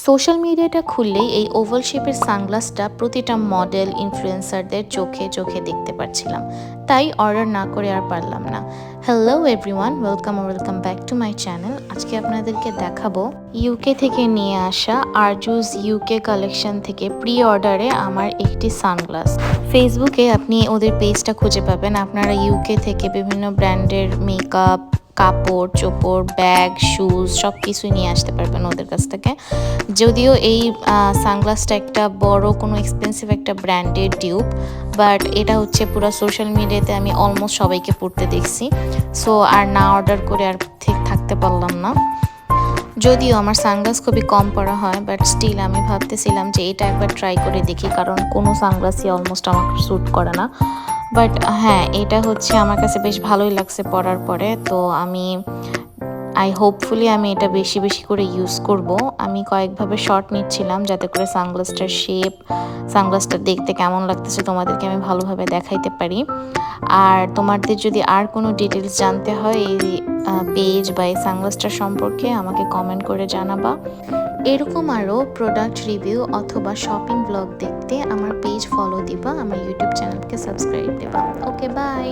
Social মিডিয়াটা খুললেই এই ওভাল শেপের সানগ্লাসটা প্রতিটা মডেল ইনফ্লুয়েন্সারদের চোখে চোখে দেখতে পাচ্ছিলাম, তাই অর্ডার না করে আর পারলাম না। Hello everyone, welcome back to my channel. আজকে আপনাদেরকে দেখাবো ইউকে থেকে নিয়ে আসা আরজুস ইউকে কালেকশন থেকে প্রি অর্ডারে আমার একটি সানগ্লাস। ফেসবুকে আপনি ওদের পেজটা খুঁজে পাবেন। আপনারা ইউকে থেকে বিভিন্ন ব্র্যান্ডের মেকআপ, কাপড় চোপড়, ব্যাগ, শুজ সব কিছুই নিয়ে আসতে পারবেন ওদের কাছ থেকে। যদিও এই সানগ্লাসটা একটা বড় কোনো এক্সপেন্সিভ একটা ব্র্যান্ডের ডিউপ, বাট এটা হচ্ছে পুরো সোশ্যাল মিডিয়াতে আমি অলমোস্ট সবাইকে পরতে দেখছি। সো আর না অর্ডার করে আর ঠিক থাকতে পারলাম না। যদিও আমার সানগ্লাস খুবই কম পরা হয়, বাট স্টিল আমি ভাবতেছিলাম যে এটা একবার ট্রাই করে দেখি, কারণ কোনো সানগ্লাসই অলমোস্ট আমাকে স্যুট করে না। বাট হ্যাঁ, এটা হচ্ছে আমার কাছে বেশ ভালোই লাগছে পরার পরে। তো আমি হোপফুলি আমি এটা বেশি বেশি করে ইউজ করব। আমি কয়েকভাবে শর্ট নিচ্ছিলাম যাতে করে সানগ্লাসটার শেপ, সানগ্লাসটা দেখতে কেমন লাগতেছে তোমাদেরকে আমি ভালোভাবে দেখাইতে পারি। আর তোমাদের যদি আর কোনো ডিটেলস জানতে হয় এই পেজ বা এই সানগ্লাসটার সম্পর্কে, আমাকে কমেন্ট করে জানাবা। এরকম আরও প্রোডাক্ট রিভিউ অথবা শপিং ব্লগ দেখতে আমার পেজ ফলো দিবা, আমার ইউটিউব চ্যানেলকে সাবস্ক্রাইব দিবা। ওকে, বাই।